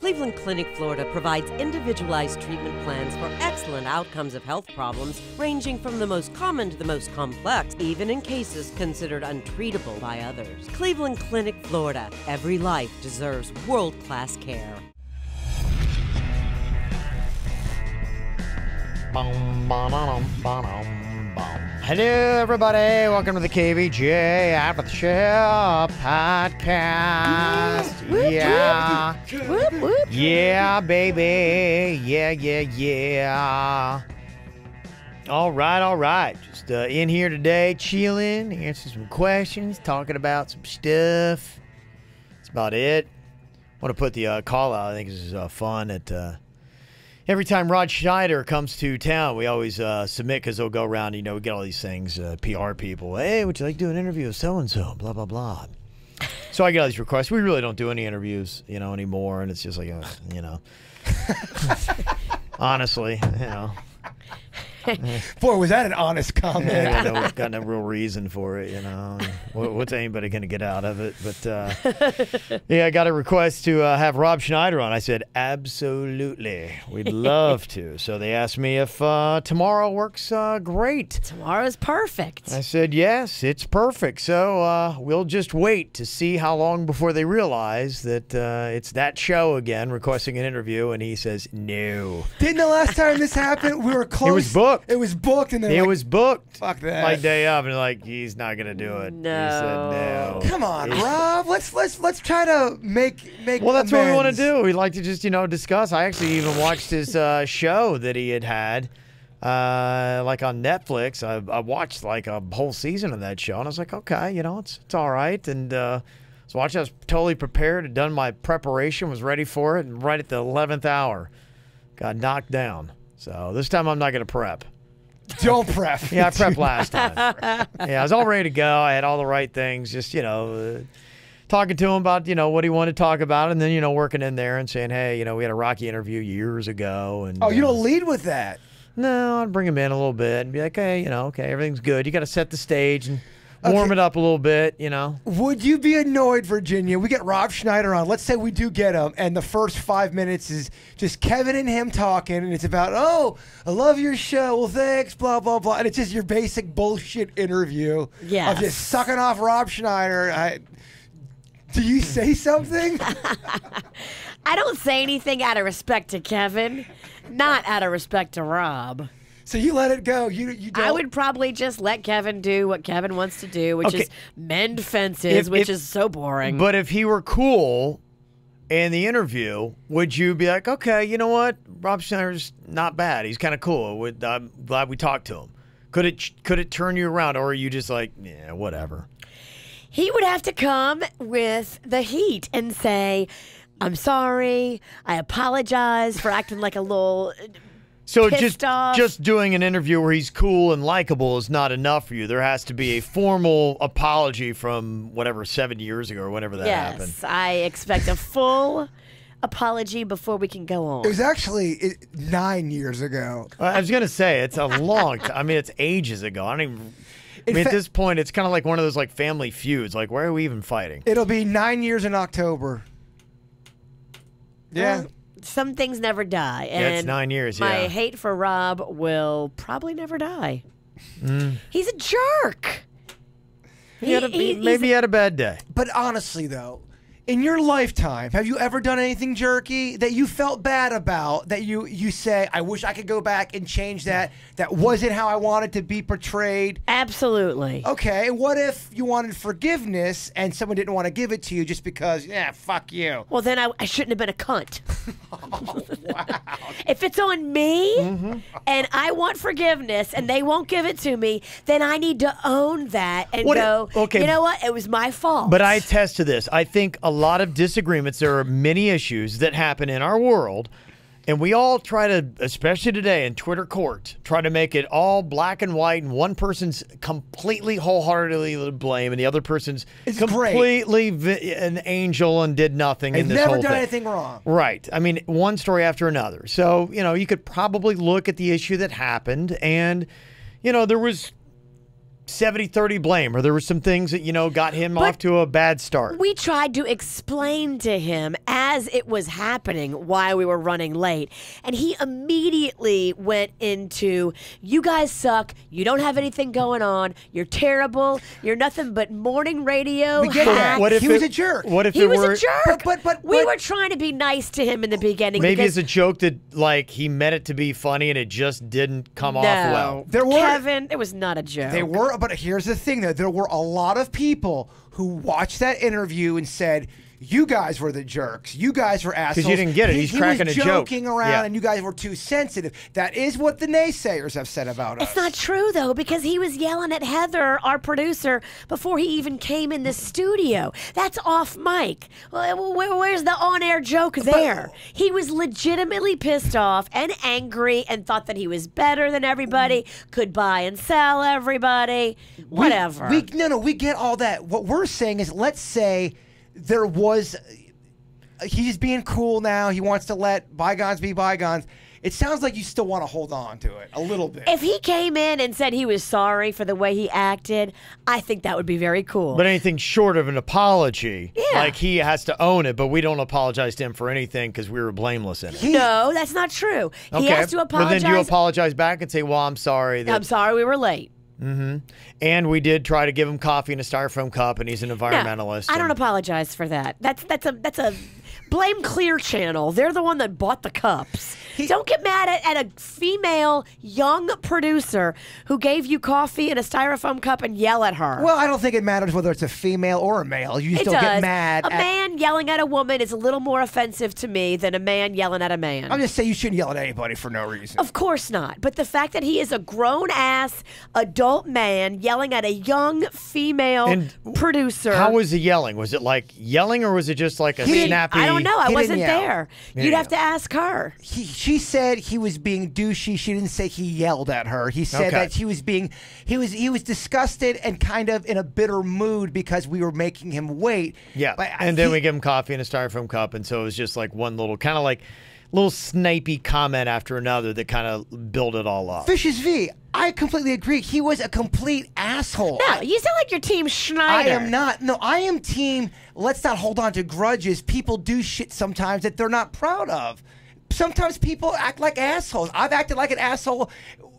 Cleveland Clinic, Florida provides individualized treatment plans for excellent outcomes of health problems ranging from the most common to the most complex, even in cases considered untreatable by others. Cleveland Clinic, Florida. Every life deserves world-class care. Hello, everybody. Welcome to the KVJ ATS Podcast. Yeah. Yeah, baby. Yeah. All right. Just in here today, chilling, answering some questions, talking about some stuff. That's about it. I want to put the call out. I think this is fun at... Every time Rob Schneider comes to town, we always submit because they'll go around, we get all these things, PR people. Hey, would you like to do an interview with so-and-so? Blah, blah, blah. So I get all these requests. We really don't do any interviews, anymore. And it's just like, honestly, Boy, was that an honest comment. Yeah, got no real reason for it, What's anybody going to get out of it? But, I got a request to have Rob Schneider on. I said, absolutely. We'd love to. So they asked me if tomorrow works great. Tomorrow's perfect. I said, yes, it's perfect. So we'll just wait to see how long before they realize that it's that show again, requesting an interview. And he says, no. Didn't the last time this happened, we were close? It was booked. It was booked, and it was booked. Fuck that. Like day of, and he's not gonna do it. No. He said no. Come on, Rob. Let's try to make. Well, that's amends. what we want to do. We'd like to just discuss. I actually even watched his show that he had like on Netflix. I watched like a whole season of that show, and I was like, okay, it's all right. And so watching, I was totally prepared, had done my preparation, was ready for it, and right at the 11th hour, got knocked down. So this time I'm not going to prep. Don't prep. Yeah, I prepped last time. Yeah, I was all ready to go. I had all the right things. Just, talking to him about, what he wanted to talk about. And then, working in there and saying, hey, we had a Rocky interview years ago. And you don't lead with that. No, I'd bring him in a little bit and be like, hey, okay, everything's good. You got to set the stage and warm it up a little bit, Would you be annoyed, Virginia? We get Rob Schneider on. Let's say we do get him, and the first 5 minutes is just Kevin and him talking, and it's about, oh, I love your show. Well, thanks, blah, blah, blah. And it's just your basic bullshit interview of just sucking off Rob Schneider. Do you say something? I don't say anything out of respect to Kevin, not out of respect to Rob. So you let it go. You don't. I would probably just let Kevin do what Kevin wants to do, which is mend fences, which is so boring. But if he were cool in the interview, would you be like, okay, you know what? Rob Schneider's not bad. He's kind of cool. I'm glad we talked to him. Could it turn you around, or are you just like, yeah, whatever? He would have to come with the heat and say, I'm sorry. I apologize for acting like a little... So just doing an interview where he's cool and likable is not enough for you. There has to be a formal apology from whatever 7 years ago or whenever that happened. Yes, I expect a full apology before we can go on. It was actually 9 years ago. I was gonna say it's a long time. I mean, it's ages ago. I don't even. At this point, it's kind of like one of those family feuds. Like, why are we even fighting? It'll be 9 years in October. Yeah. Some things never die. And yeah, it's 9 years, my hate for Rob will probably never die. He's a jerk. Maybe he had a bad day. But honestly, though, in your lifetime, have you ever done anything jerky that you felt bad about, that you say, I wish I could go back and change that, that wasn't how I wanted to be portrayed? Absolutely. Okay, what if you wanted forgiveness and someone didn't want to give it to you just because, fuck you? Well, then I shouldn't have been a cunt. Oh, wow. If it's on me and I want forgiveness and they won't give it to me, then I need to own that and you know what? It was my fault. But I attest to this. I think a lot of disagreements, there are many issues that happen in our world, and we all try to, especially today in Twitter court, try to make it all black and white, and one person's completely wholeheartedly to blame, and the other person's completely an angel and did nothing in this whole thing. Never done anything wrong. Right. I mean, one story after another. So, you could probably look at the issue that happened, and, there was 70-30 blame, or there were some things that, got him off to a bad start. We tried to explain to him as it was happening why we were running late. And he immediately went into, you guys suck. You don't have anything going on. You're terrible. You're nothing but morning radio. We get that. What if he was a jerk. What if he was a jerk. But we were trying to be nice to him in the beginning. Maybe it's a joke that, he meant it to be funny and it just didn't come off well. Kevin, it was not a joke. They were, but here's the thing, though. There were a lot of people who watched that interview and said, you guys were the jerks. You guys were assholes. Because you didn't get it. He's cracking a joke. He was joking around, and you guys were too sensitive. That is what the naysayers have said about us. It's not true, though, because he was yelling at Heather, our producer, before he even came in the studio. That's off mic. Well, where's the on-air joke there? He was legitimately pissed off and angry and thought that he was better than everybody, could buy and sell everybody, whatever. We get all that. What we're saying is, let's say there was, he's being cool now. He wants to let bygones be bygones. It sounds like you still want to hold on to it a little bit. If he came in and said he was sorry for the way he acted, I think that would be very cool. But anything short of an apology, he has to own it, but we don't apologize to him for anything because we were blameless in it. No, that's not true. He has to apologize. But then you apologize back and say, well, I'm sorry. I'm sorry we were late. Mm-hmm. And we did try to give him coffee in a styrofoam cup, and he's an environmentalist. No, I don't apologize for that. That's a blame Clear Channel. They're the one that bought the cups. Don't get mad at a female young producer who gave you coffee in a styrofoam cup and yell at her. Well, I don't think it matters whether it's a female or a male. You still get mad. A man yelling at a woman is a little more offensive to me than a man yelling at a man. I'm just saying you shouldn't yell at anybody for no reason. Of course not. But the fact that he is a grown-ass adult man yelling at a young female producer. How was he yelling? Was it like yelling, or was it just like a snappy? I don't know. I wasn't there. You'd have to ask her. She said he was being douchey. She didn't say he yelled at her. He said that he was disgusted and kind of in a bitter mood because we were making him wait. Yeah, and then we give him coffee in a styrofoam cup, and so it was just like one little kind of like little snipey comment after another that kind of built it all up. Vicious V, I completely agree. He was a complete asshole. No, you sound like you're Team Schneider. I am not. No, I am Team let's not hold on to grudges. People do shit sometimes that they're not proud of. Sometimes people act like assholes. I've acted like an asshole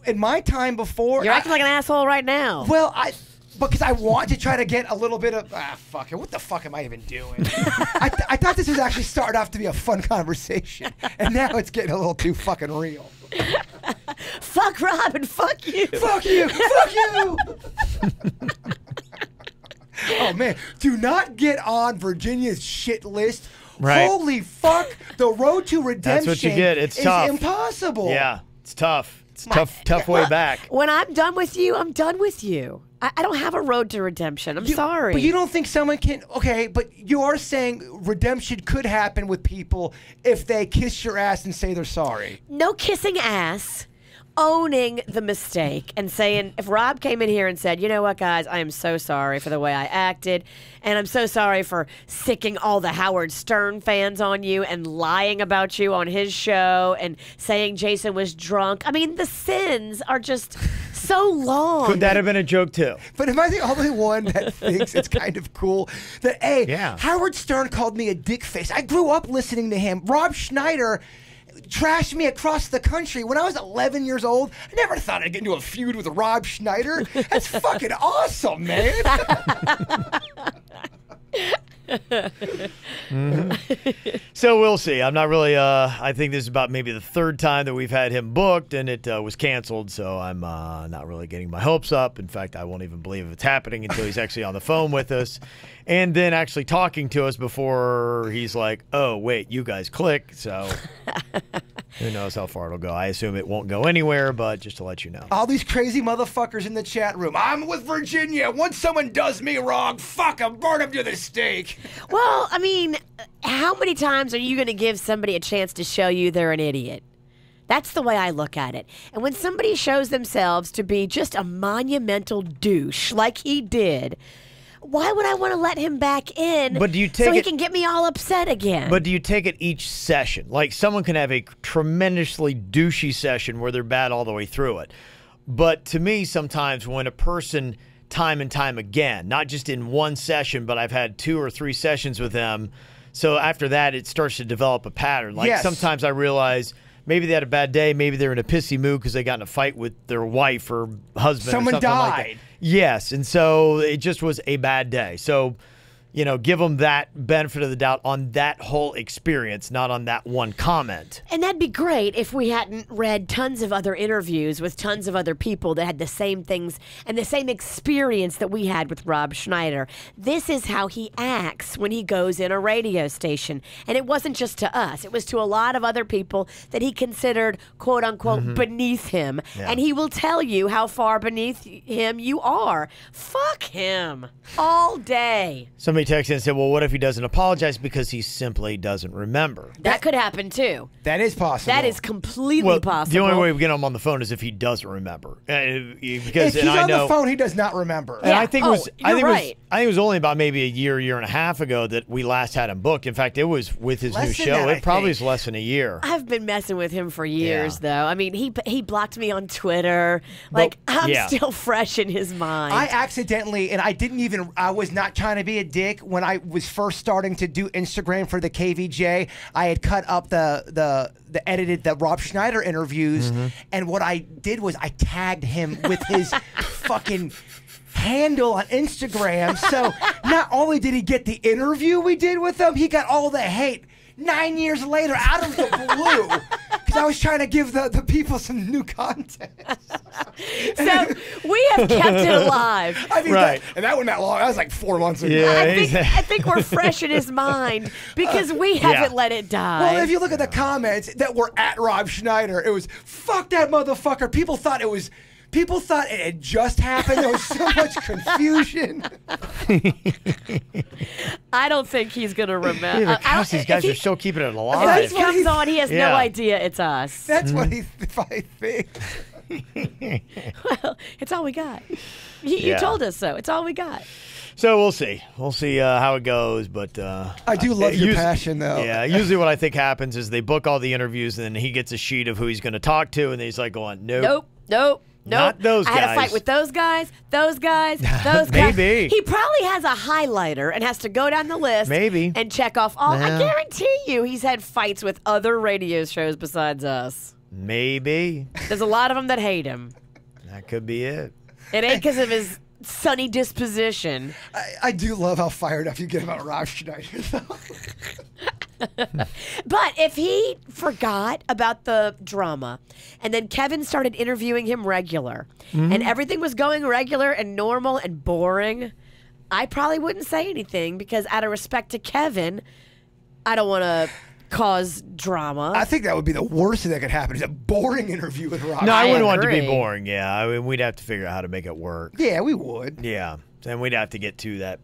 in my time before. You're acting like an asshole right now. Well, because I want to try to get a little bit of fuck it. What the fuck am I even doing? I thought this was actually starting off to be a fun conversation, and now it's getting a little too fucking real. Fuck Rob and fuck you. Fuck you. Fuck you. Oh man, do not get on Virginia's shit list. Right. Holy fuck! The road to redemption. That's what you get. It's tough. Impossible. Yeah, it's tough. It's tough way back. When I'm done with you, I'm done with you. I don't have a road to redemption. I'm sorry. But you don't think someone can... Okay, but you are saying redemption could happen with people if they kiss your ass and say they're sorry. No kissing ass. Owning the mistake and saying, if Rob came in here and said, you know what, guys, I am so sorry for the way I acted, and I'm so sorry for sicking all the Howard Stern fans on you and lying about you on his show and saying Jason was drunk. I mean, the sins are just so long. Could that have been a joke, too? But am I the only one that thinks it's kind of cool that, hey, Howard Stern called me a dick face? I grew up listening to him. Rob Schneider trashed me across the country. When I was 11 years old, I never thought I'd get into a feud with Rob Schneider. That's fucking awesome, man. So we'll see. I'm not really, I think this is about maybe the third time that we've had him booked, and it was canceled, so I'm not really getting my hopes up. In fact, I won't even believe it's happening until he's actually on the phone with us and then actually talking to us before he's like, oh, wait, you guys click. So who knows how far it'll go. I assume it won't go anywhere, but just to let you know. All these crazy motherfuckers in the chat room. I'm with Virginia. Once someone does me wrong, fuck them, burn them to the stake. Well, I mean, how many times are you going to give somebody a chance to show you they're an idiot? That's the way I look at it. And when somebody shows themselves to be just a monumental douche like he did, why would I want to let him back in so he can get me all upset again? But do you take it each session? Like, someone can have a tremendously douchey session where they're bad all the way through it. But to me, sometimes when a person time and time again, not just in one session, but I've had 2 or 3 sessions with them. So after that, it starts to develop a pattern. Like sometimes I realize maybe they had a bad day. Maybe they're in a pissy mood because they got in a fight with their wife or husband. Someone or something died. like that. Yes, and so it just was a bad day. So, give them that benefit of the doubt on that whole experience, not on that one comment. And that'd be great if we hadn't read tons of other interviews with tons of other people that had the same things and the same experience that we had with Rob Schneider. This is how he acts when he goes in a radio station. And it wasn't just to us. It was to a lot of other people that he considered, quote unquote, beneath him. Yeah. And he will tell you how far beneath him you are. Fuck him all day. Somebody texted and said, well, what if he doesn't apologize because he simply doesn't remember? That could happen too. That is possible. That is completely possible. The only way we get him on the phone is if he doesn't remember. Because if he's on the phone, he does not remember. And I think right. it was only about maybe a year and a half ago that we last had him booked. In fact, it was with his new show. It probably was less than a year. I've been messing with him for years, though. I mean, he blocked me on Twitter. Like, I'm still fresh in his mind. I accidentally, and I was not trying to be a dick when I was first starting to do Instagram for the KVJ. I had cut up the Rob Schneider interviews, and what I did was I tagged him with his fucking handle on Instagram. So not only did he get the interview we did with him, he got all the hate 9 years later out of the blue because I was trying to give the people some new content. So we have kept it alive. I mean, that wasn't that long. That was like 4 months ago. Yeah, I think we're fresh in his mind because we haven't let it die. Well, if you look at the comments that were at Rob Schneider, it was, fuck that motherfucker. People thought it had just happened. There was so much confusion. I don't think he's going to remember. These guys are still keeping it alive. If he comes on, he has no idea it's us. That's what he thinks. Well, it's all we got. You told us so. It's all we got. So we'll see. We'll see how it goes. But I do love your passion, though. Yeah. Usually what I think happens is they book all the interviews, and then he gets a sheet of who he's going to talk to, and then he's like going, nope. Not those guys. I had a fight with those guys. Maybe. He probably has a highlighter and has to go down the list. Maybe. And check off all. I guarantee you he's had fights with other radio shows besides us. Maybe. There's a lot of them that hate him. That could be it. It ain't because of his sunny disposition. I do love how fired up you get about Rob Schneider, though. But if he forgot about the drama and then Kevin started interviewing him regular and everything was going regular and normal and boring, I probably wouldn't say anything because out of respect to Kevin, I don't want to cause drama. I think that would be the worst thing that could happen is a boring interview with Rob. No, I wouldn't want it to agree. be boring. Yeah, I mean, we'd have to figure out how to make it work. Yeah, we would. Yeah, and we'd have to get to that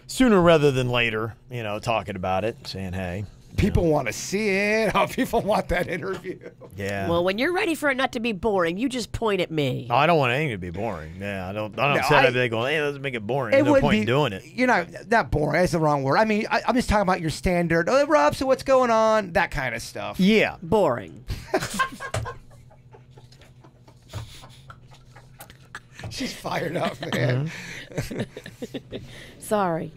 sooner rather than later, talking about it, saying, hey. People want to see it. Oh, people want that interview. Yeah. Well, when you're ready for it not to be boring, you just point at me. No, I don't want anything to be boring. Yeah, I don't set up there going, hey, let's make it boring. There's no point in doing it. You're not boring. That's the wrong word. I mean, I'm just talking about your standard. Oh, Rob, so what's going on? That kind of stuff. Yeah. Boring. She's fired up, man. Sorry.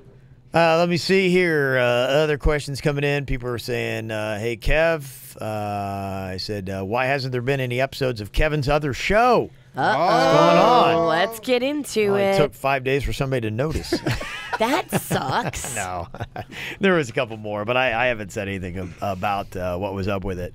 Let me see here. Other questions coming in. People are saying, hey, Kev. I said, why hasn't there been any episodes of Kevin's other show? Uh-oh. What's going on? Let's get into It it. took 5 days for somebody to notice. That sucks. No. There was a couple more, but I haven't said anything about what was up with it.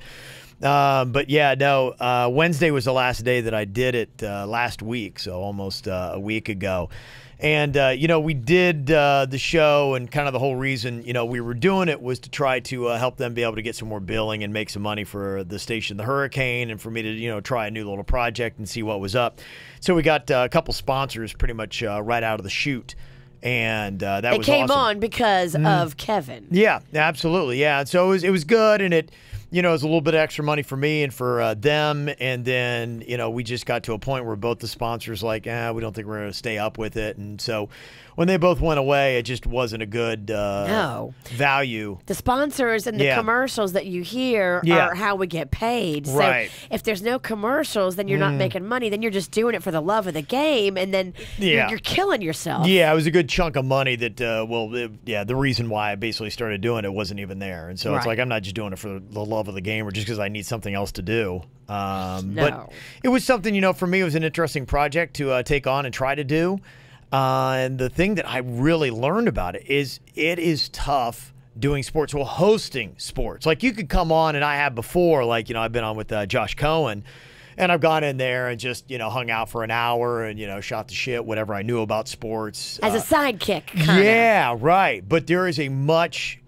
But yeah, no, Wednesday was the last day that I did it last week, so almost a week ago. And, we did the show, and kind of the whole reason, we were doing it was to try to help them be able to get some more billing and make some money for the station, the Hurricane, and for me to, try a new little project and see what was up. So we got a couple sponsors pretty much right out of the chute. And that was awesome. It came on because of Kevin. Yeah, absolutely. Yeah. So it was good, and it you know, it was a little bit of extra money for me and for them. And then, you know, we just got to a point where both the sponsors like, we don't think we're going to stay up with it. And so when they both went away, it just wasn't a good value. The sponsors and the commercials that you hear are how we get paid. Right. So if there's no commercials, then you're not making money. Then you're just doing it for the love of the game. And then you're killing yourself. Yeah, it was a good chunk of money that, the reason why I basically started doing it wasn't even there. And so it's like, I'm not just doing it for the love of the game or just because I need something else to do. But it was something, you know, for me, it was an interesting project to take on and try to do. And the thing that I really learned about it is tough doing sports, well, hosting sports. Like you could come on, and I have before, like, you know, I've been on with Josh Cohen, and I've gone in there and just, you know, hung out for an hour and, you know, shot the shit, whatever I knew about sports. As a sidekick, kinda. Yeah, right. But there is a much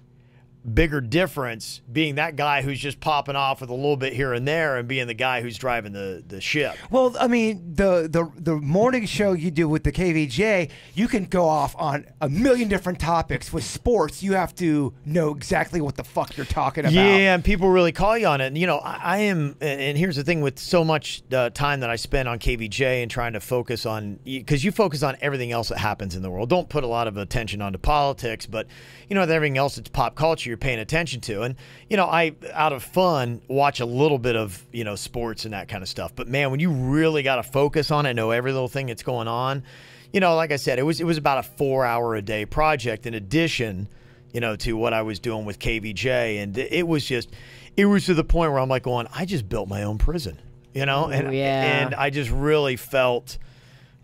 bigger difference being that guy who's just popping off with a little bit here and there and being the guy who's driving the ship. Well, I mean, the morning show you do with the KVJ, you can go off on a million different topics. With sports, you have to know exactly what the fuck you're talking about. Yeah, and people really call you on it. And, you know, I am, and here's the thing with so much time that I spend on KVJ and trying to focus on, because you focus on everything else that happens in the world. Don't put a lot of attention onto politics, but, you know, everything else that's pop culture, you're paying attention to. And, you know, I, out of fun, watch a little bit of, you know, sports and that kind of stuff. But, man, when you really got to focus on it, know every little thing that's going on, you know, like I said, it was about a 4-hour-a-day project in addition, you know, to what I was doing with KVJ. And it was to the point where I'm like going, I just built my own prison, you know? And I just really felt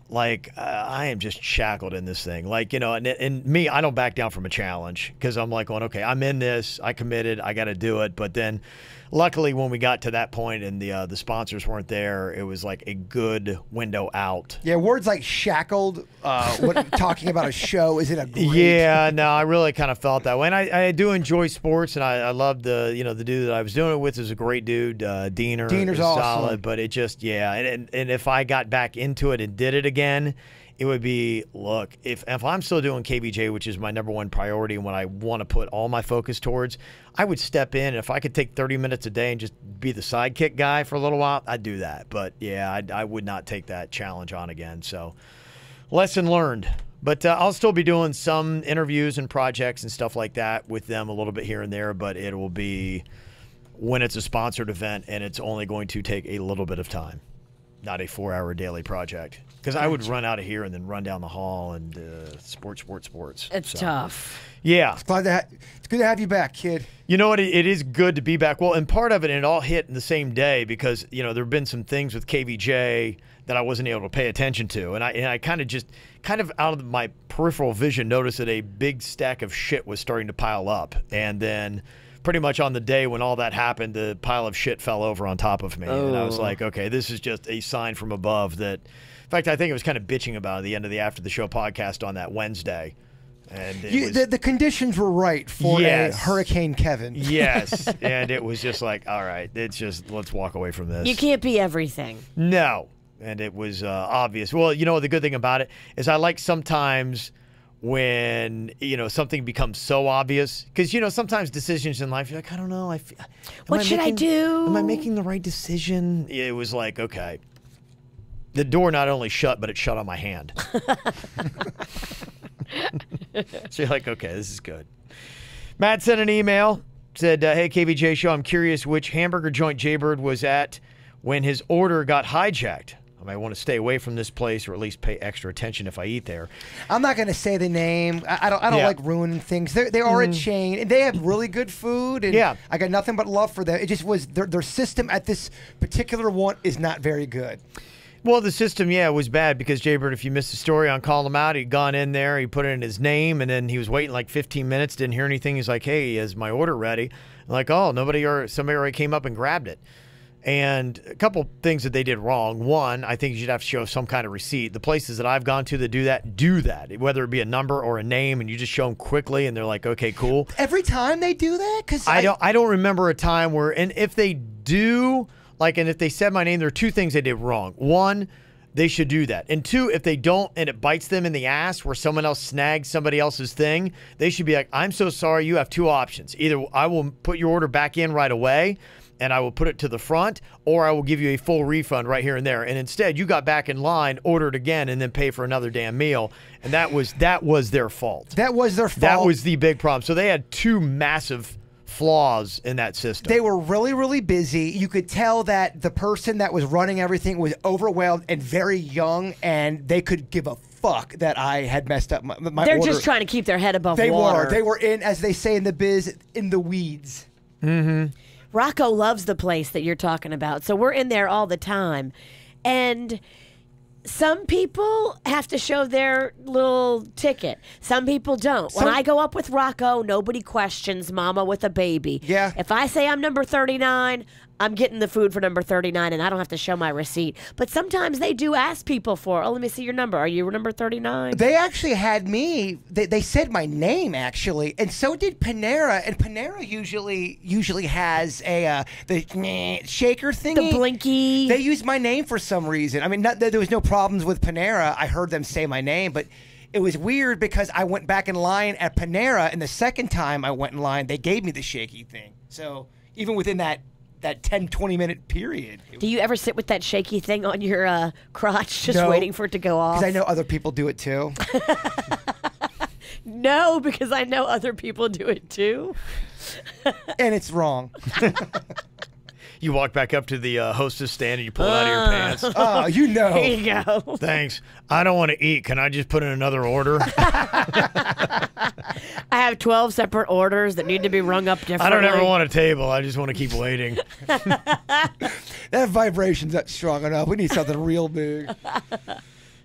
like I am just shackled in this thing. Like, you know, and me, I don't back down from a challenge because I'm like going, okay, I'm in this. I committed. I got to do it. But then luckily when we got to that point and the sponsors weren't there, it was like a good window out. Yeah, words like shackled, talking about a show isn't a great... Yeah, no, I really kind of felt that way. And I do enjoy sports, and I love the dude that I was doing it with is a great dude. Diener's awesome. Solid, but it just, and if I got back into it and did it again, it would be, look, if I'm still doing KVJ, which is my #1 priority and what I want to put all my focus towards, I would step in. And if I could take 30 minutes a day and just be the sidekick guy for a little while, I'd do that. But, yeah, I would not take that challenge on again. So, lesson learned. But I'll still be doing some interviews and projects and stuff like that with them a little bit here and there, but it will be when it's a sponsored event and it's only going to take a little bit of time, not a 4-hour daily project. Because I would run out of here and then run down the hall and sports. It's tough. Yeah. It's good to have you back, kid. You know what? It is good to be back. Well, and part of it, and it all hit in the same day because, you know, there have been some things with KVJ that I wasn't able to pay attention to. And I kind of out of my peripheral vision noticed that a big stack of shit was starting to pile up. And then pretty much on the day when all that happened, the pile of shit fell over on top of me. Oh. And I was like, okay, this is just a sign from above that... In fact, I think it was kind of bitching about it at the end of the After the Show podcast on that Wednesday. And the conditions were right for a Hurricane Kevin. Yes, and it was just like, all right, it's just, let's walk away from this. You can't be everything. No, and it was obvious. Well, you know, the good thing about it is I like sometimes when, you know, something becomes so obvious. Because, you know, sometimes decisions in life, you're like, I don't know. What should I do? Am I making the right decision? It was like, okay. The door not only shut, but it shut on my hand. So you're like, okay, this is good. Matt sent an email, said, hey, KVJ Show, I'm curious which hamburger joint Jaybird was at when his order got hijacked. I might want to stay away from this place or at least pay extra attention if I eat there. I'm not going to say the name. I don't like ruining things. They are a chain, and they have really good food, and I got nothing but love for them. It just was their system at this particular one is not very good. Well, the system, was bad because Jaybird, if you missed the story on Call Him Out, he'd gone in there, he put in his name, and then he was waiting like 15 minutes, didn't hear anything. He's like, hey, is my order ready? I'm like, oh, somebody already came up and grabbed it. And a couple things that they did wrong. One, I think you should have to show some kind of receipt. The places that I've gone to that do that, whether it be a number or a name, and you just show them quickly, and they're like, okay, cool. Every time they do that? Because I don't remember a time where, and if they do... and if they said my name, there are two things they did wrong. One, they should do that. And 2, if they don't and it bites them in the ass where someone else snags somebody else's thing, they should be like, I'm so sorry, you have 2 options. Either I will put your order back in right away and I will put it to the front, or I will give you a full refund right here and there. And instead, you got back in line, ordered again, and then pay for another damn meal. And that was their fault. That was their fault. That was the big problem. So they had 2 massive flaws in that system. They were really, really busy. You could tell that the person that was running everything was overwhelmed and very young, and they could give a fuck that I had messed up my They're order. just trying to keep their head above They water. They were in, as they say in the biz, in the weeds. Mm-hmm. Rocco loves the place that you're talking about, so we're in there all the time. And some people have to show their little ticket. Some people don't. When I go up with Rocco, nobody questions mama with a baby. Yeah. If I say I'm number 39, I'm getting the food for number 39, and I don't have to show my receipt. But sometimes they do ask people for, let me see your number. Are you number 39? They actually had me. They said my name actually, and so did Panera. And Panera usually has the shaker thingy, The blinky. They used my name for some reason. I mean, not that there was no problems with Panera. I heard them say my name, but it was weird because I went back in line at Panera, and the second time I went in line, they gave me the shaky thing. So even within that 10, 20-minute period. Do you ever sit with that shaky thing on your crotch just No, waiting for it to go off? Because I know other people do it too. No, because I know other people do it too. And it's wrong. You walk back up to the hostess stand and you pull it out of your pants. Oh, you know. Here you go. Thanks. I don't want to eat. Can I just put in another order? I have 12 separate orders that need to be rung up differently. I don't ever want a table. I just want to keep waiting. That vibration's not strong enough. We need something real big.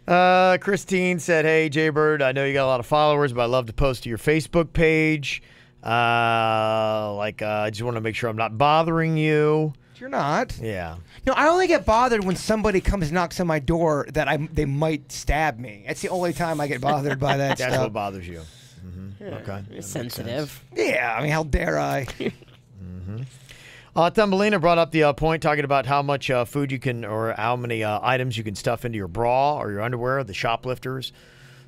Christine said, hey, Jaybird, I know you got a lot of followers, but I love to post to your Facebook page. I just want to make sure I'm not bothering you. You're not. Yeah. No, I only get bothered when somebody comes and knocks on my door that they might stab me. That's the only time I get bothered by that That's stuff. what bothers you. Mm-hmm. Okay. You're sensitive. Yeah, I mean, how dare I? Thumbelina brought up the point talking about how much food you can, or how many items you can stuff into your bra or your underwear, the shoplifters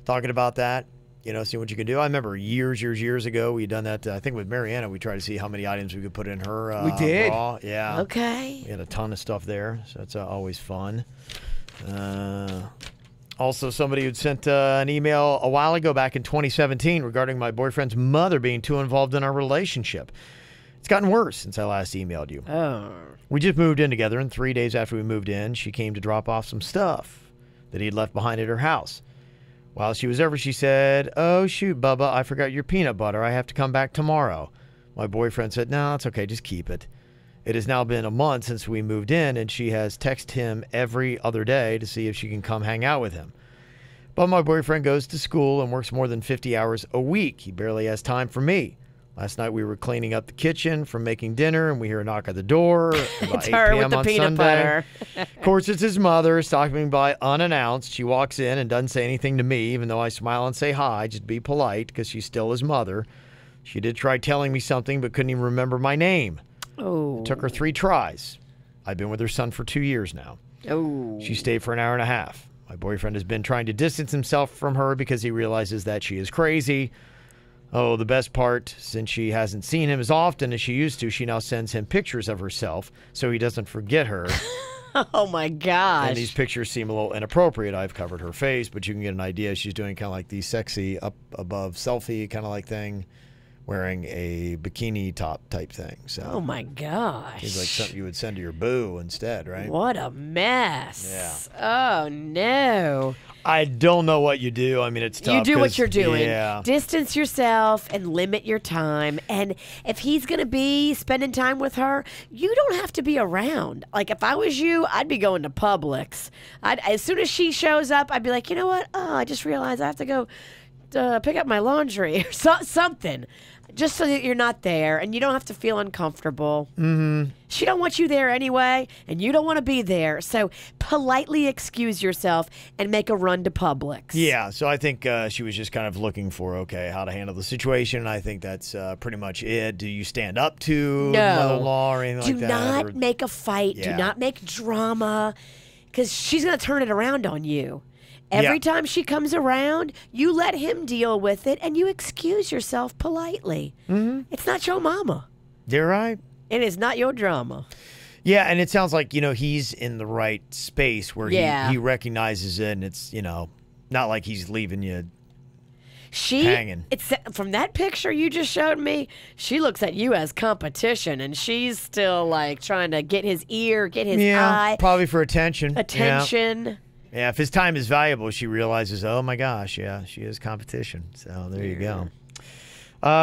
talking about that. You know, see what you can do. I remember years ago, we had done that. I think with Mariana, we tried to see how many items we could put in her We did. bra. Yeah. Okay. We had a ton of stuff there, so that's always fun. Also, somebody who'd sent an email a while ago back in 2017 regarding my boyfriend's mother being too involved in our relationship. It's gotten worse since I last emailed you. Oh. We just moved in together, and 3 days after we moved in, she came to drop off some stuff that he'd left behind at her house. While she was over, she said, oh, shoot, Bubba, I forgot your peanut butter. I have to come back tomorrow. My boyfriend said, no, it's okay. Just keep it. It has now been a month since we moved in, and she has texted him every other day to see if she can come hang out with him. But my boyfriend goes to school and works more than 50 hours a week. He barely has time for me. Last night we were cleaning up the kitchen from making dinner, and we hear a knock at the door about It's 8 her p.m. with the on peanut Sunday. butter. Of course, it's his mother stopping by unannounced. She walks in and doesn't say anything to me, even though I smile and say hi, just be polite, because she's still his mother. She did try telling me something, but couldn't even remember my name. Oh. It took her 3 tries. I've been with her son for 2 years now. Oh. She stayed for an hour and a half. My boyfriend has been trying to distance himself from her because he realizes that she is crazy. Oh, the best part, since she hasn't seen him as often as she used to, she now sends him pictures of herself so he doesn't forget her. Oh, my gosh. And these pictures seem a little inappropriate. I've covered her face, but you can get an idea. She's doing kind of like the sexy up above selfie kind of like thing, wearing a bikini top type thing. So Oh, my gosh. it's like something you would send to your boo instead, right? What a mess. Yeah. Oh, no. I don't know what you do. I mean, it's tough. You do what 'cause- you're doing. Yeah. Distance yourself and limit your time. And if he's going to be spending time with her, you don't have to be around. Like, if I was you, I'd be going to Publix. As soon as she shows up, I'd be like, you know what? Oh, I just realized I have to go pick up my laundry or something. Just so that you're not there and you don't have to feel uncomfortable. Mm-hmm. She don't want you there anyway, and you don't want to be there. So politely excuse yourself and make a run to Publix. Yeah, so I think she was just kind of looking for, okay, how to handle the situation. And I think that's pretty much it. Do you stand up to No. mother-in-law or anything Do like that? not or- make a fight. Yeah. Do not make drama. because she's going to turn it around on you. Every time she comes around, you let him deal with it, and you excuse yourself politely. It's not your mama. You're right. It is not your drama. Yeah, and it sounds like, he's in the right space where he recognizes it, and it's, not like he's leaving you hanging. It's from that picture you just showed me, she looks at you as competition, and she's still like trying to get his ear, get his eye. Probably for attention. Yeah, if his time is valuable, she realizes, oh my gosh, she is competition. So there you go.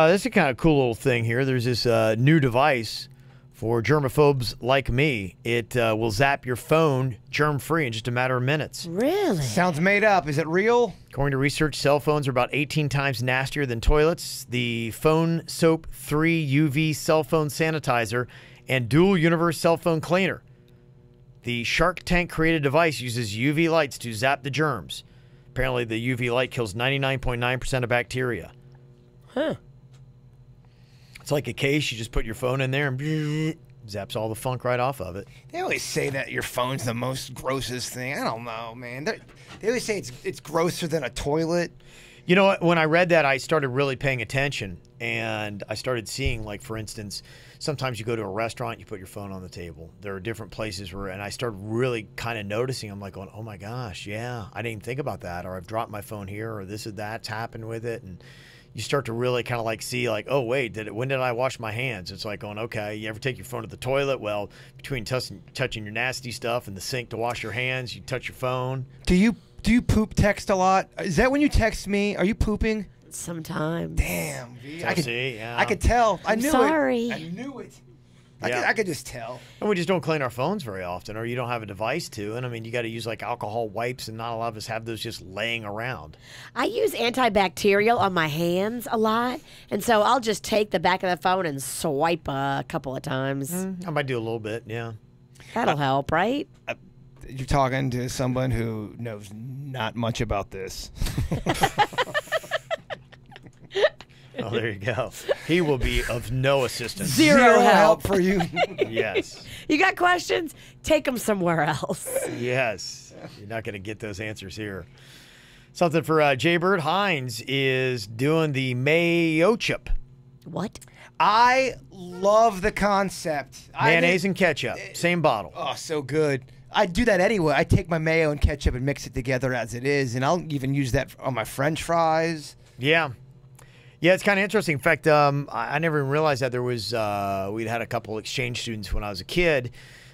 This is a kind of cool little thing here. There's this new device for germaphobes like me. It will zap your phone germ-free in just a matter of minutes. Really? Sounds made up. Is it real? According to research, cell phones are about 18 times nastier than toilets. The Phone Soap 3 UV cell phone sanitizer and dual universe cell phone cleaner. The Shark Tank created device uses UV lights to zap the germs. Apparently, the UV light kills 99.9% of bacteria. Huh. It's like a case. You just put your phone in there and zaps all the funk right off of it. They always say that your phone's the most grossest thing. I don't know, man. They always say it's grosser than a toilet. You know what? When I read that, I started really paying attention, and I started seeing, like, for instance, sometimes you go to a restaurant, you put your phone on the table. There are different places where, and I started really kind of noticing, I'm like going, oh my gosh, yeah, I didn't even think about that, or I've dropped my phone here, or this or that's happened with it, and you start to really kind of like see, like, oh wait, when did I wash my hands? It's like going, okay, you ever take your phone to the toilet? Well, between touching your nasty stuff and the sink to wash your hands, you touch your phone. Do you poop text a lot? Is that when you text me? Are you pooping? Sometimes. Damn. I could tell. I knew sorry. it. I knew it. Yeah. I could just tell. And we just don't clean our phones very often, or you don't have a device to. And I mean, you got to use like alcohol wipes, and not a lot of us have those just laying around. I use antibacterial on my hands a lot, and so I'll just take the back of the phone and swipe a couple of times. I might do a little bit, yeah. That'll help, right? You're talking to someone who knows not much about this. Oh, there you go. He will be of no assistance. Zero help for you. Yes. You got questions? Take them somewhere else. Yes. You're not going to get those answers here. Something for Jaybird. Heinz is doing the mayo chip. What? I love the concept. Mayonnaise and ketchup. Same bottle. Oh, so good. I do that anyway. I take my mayo and ketchup and mix it together as it is, and I'll even use that on my French fries. Yeah. Yeah, it's kind of interesting. In fact, I never even realized that there was, we'd had a couple exchange students when I was a kid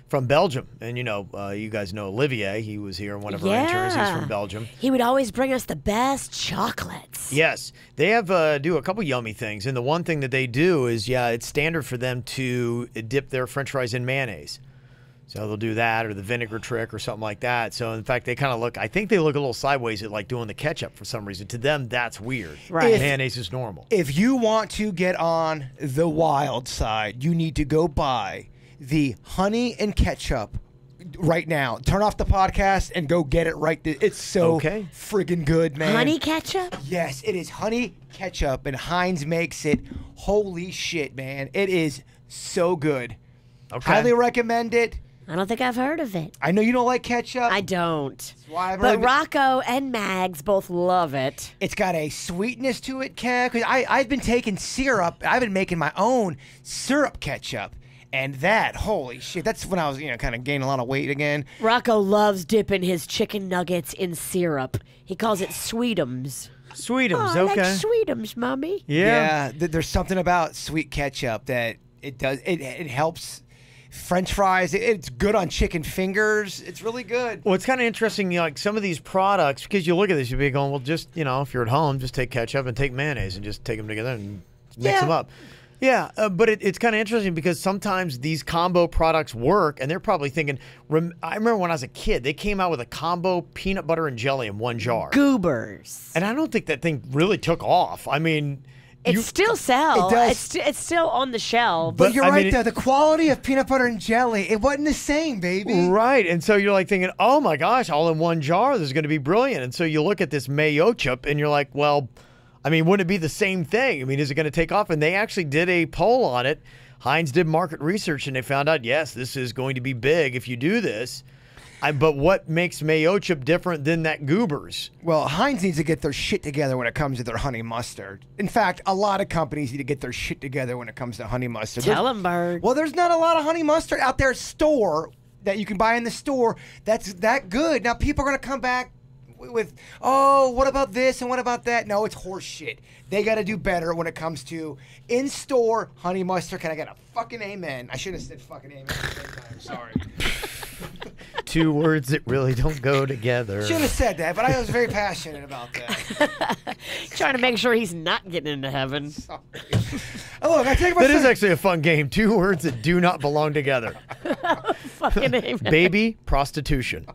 from Belgium. And, you guys know Olivier. He was here, one of our interns. He's from Belgium. He would always bring us the best chocolates. Yes. They have do a couple yummy things. And the one thing that they do is, it's standard for them to dip their French fries in mayonnaise. So they'll do that, or the vinegar trick or something like that. So, in fact, they kind of look, I think they look a little sideways at like doing the ketchup for some reason. To them, that's weird. Right. Mayonnaise is normal. If you want to get on the wild side, you need to go buy the honey and ketchup right now. Turn off the podcast and go get it right there. It's so friggin' good, man. Honey ketchup? Yes, it is honey ketchup, and Heinz makes it. Holy shit, man. It is so good. Okay. Highly recommend it. I don't think I've heard of it. I know you don't like ketchup. I don't. But Rocco and Mags both love it. It's got a sweetness to it, Kev. 'Cause I've been taking syrup. I've been making my own syrup ketchup. And that, holy shit, that's when I was, kind of gaining a lot of weight again. Rocco loves dipping his chicken nuggets in syrup. He calls it Sweetums. Sweetums, I okay. like Sweetums, Mommy. Yeah. There's something about sweet ketchup that it does. It helps French fries. It's good on chicken fingers. It's really good. Well, it's kind of interesting, like some of these products, because you look at this, you'd be going, well, just, if you're at home, just take ketchup and take mayonnaise and just take them together and mix them up. Yeah, but it's kind of interesting because sometimes these combo products work, and they're probably thinking, I remember when I was a kid, they came out with a combo peanut butter and jelly in one jar. Goobers. And I don't think that thing really took off. I mean, it still sells. It does. It's still on the shelf. But you're right, though. The quality of peanut butter and jelly, it wasn't the same, baby. Right. And so you're like thinking, oh my gosh, all in one jar, this is going to be brilliant. And so you look at this mayo chip and you're like, well, I mean, wouldn't it be the same thing? I mean, is it going to take off? And they actually did a poll on it. Heinz did market research and they found out, yes, this is going to be big if you do this. But what makes mayo chip different than that Goobers? Well, Heinz needs to get their shit together when it comes to their honey mustard. In fact, a lot of companies need to get their shit together when it comes to honey mustard. Tell them, Bird. Well, there's not a lot of honey mustard out there store that you can buy in the store that's that good. Now, people are going to come back with, oh, what about this and what about that? No, it's horse shit. They got to do better when it comes to in-store honey mustard. Can I get a fucking amen? I shouldn't have said fucking amen at the same time. Sorry. Two words that really don't go together. Should have said that, but I was very passionate about that. Trying to make sure he's not getting into heaven. Sorry. Oh, look, I take my That is actually a fun game. Two words that do not belong together. Fucking amen. Baby, prostitution.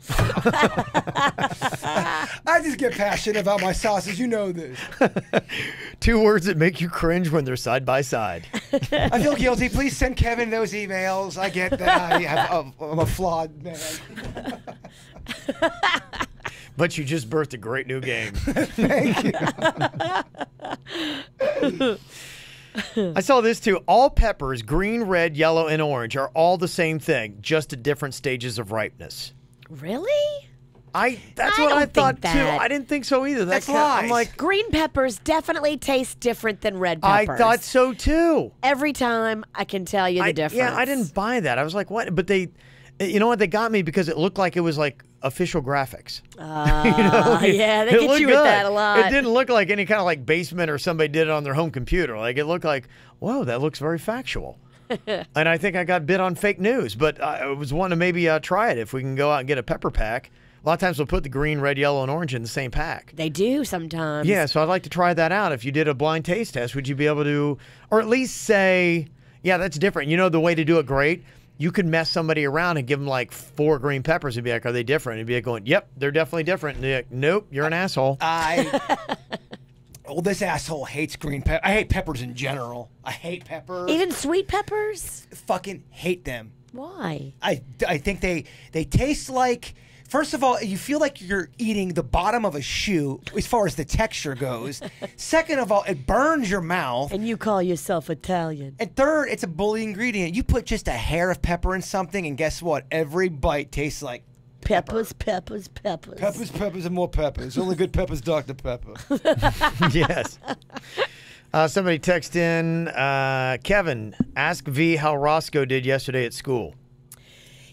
I just get passionate about my sauces. You know this. Two words that make you cringe when they're side by side. I feel guilty. Please send Kevin those emails. I get that I'm a flawed man. But you just birthed a great new game. Thank you. I saw this too. All peppers, green, red, yellow, and orange, are all the same thing, just at different stages of ripeness. Really? That's I what don't I thought think too. that. I didn't think so either. That's I'm lies. like, Green peppers definitely taste different than red I peppers. thought so too. Every time I can tell you the difference. Yeah, I didn't buy that. I was like, what? But you know what? They got me because it looked like it was like official graphics. Yeah, they It get looked you with good. that a lot. It didn't look like any kind of like basement or somebody did it on their home computer. Like it looked like, whoa, that looks very factual. And I think I got bit on fake news, but I was wanting to maybe try it if we can go out and get a pepper pack. A lot of times we'll put the green, red, yellow, and orange in the same pack. They do sometimes. Yeah, so I'd like to try that out. If you did a blind taste test, would you be able to, or at least say, yeah, that's different. You know the way to do it great? You could mess somebody around and give them like 4 green peppers and be like, are they different? And be like going, yep, they're definitely different. And they're like, nope, you're an asshole. Well, this asshole hates green pepper. I hate peppers in general. I hate peppers. Even sweet peppers? Fucking hate them. Why? I think they taste like, first of all, you feel like you're eating the bottom of a shoe as far as the texture goes. Second of all, it burns your mouth. And you call yourself Italian. And third, it's a bully ingredient. You put just a hair of pepper in something, and guess what? Every bite tastes like Peppers. Peppers, and more peppers. Only good peppers, Dr. Pepper. Yes. Somebody text in, Kevin, ask V how Roscoe did yesterday at school.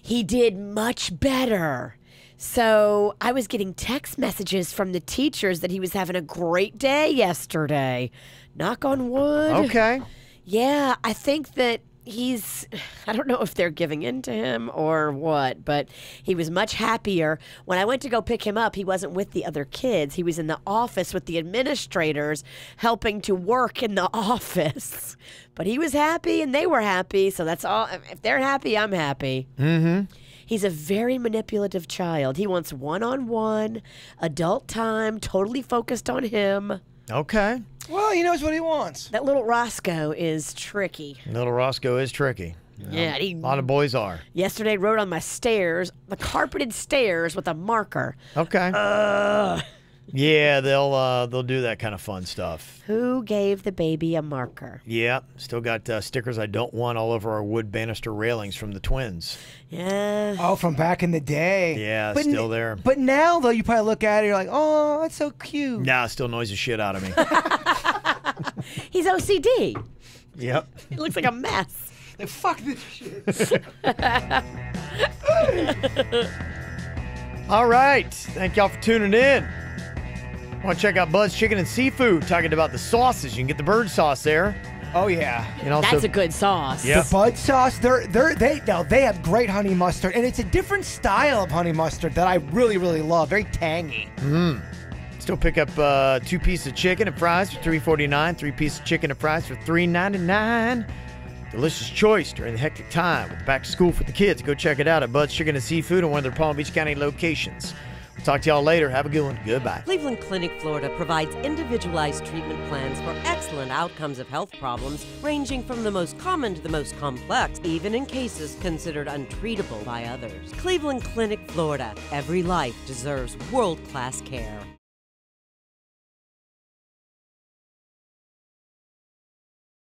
He did much better. So I was getting text messages from the teachers that he was having a great day yesterday. Knock on wood. Okay. Yeah, I think that I don't know if they're giving in to him or what, but he was much happier. When I went to go pick him up, he wasn't with the other kids. He was in the office with the administrators helping to work in the office. But he was happy and they were happy, so that's all. If they're happy, I'm happy. Mm-hmm. He's a very manipulative child. He wants one-on-one, adult time, totally focused on him. Okay. Well, he knows what he wants. That little Roscoe is tricky. Little Roscoe is tricky. Yeah, a lot of boys are. Yesterday, wrote on my stairs, the carpeted stairs with a marker. Okay. Yeah, they'll do that kind of fun stuff. Who gave the baby a marker? Yeah, still got stickers I don't want all over our wood banister railings from the twins. Yeah. Oh, from back in the day. Yeah, But still there. But now, though, you probably look at it, you're like, oh, that's so cute. Nah, it still annoys the shit out of me. He's OCD. Yep. He looks like a mess. Like, fuck this shit. All right. Thank y'all for tuning in. Want to check out Bud's Chicken and Seafood, talking about the sauces. You can get the bird sauce there. Oh, yeah. And also, That's a good sauce. Yep. The Bud sauce, they have great honey mustard, and it's a different style of honey mustard that I really, really love. Very tangy. Still pick up 2 pieces of chicken and fries for $3.49, 3 pieces of chicken and fries for $3.99. Delicious choice during the hectic time with back to school for the kids. Go check it out at Bud's Chicken and Seafood in one of their Palm Beach County locations. We'll talk to y'all later. Have a good one. Goodbye. Cleveland Clinic, Florida provides individualized treatment plans for excellent outcomes of health problems, ranging from the most common to the most complex, even in cases considered untreatable by others. Cleveland Clinic, Florida. Every life deserves world-class care.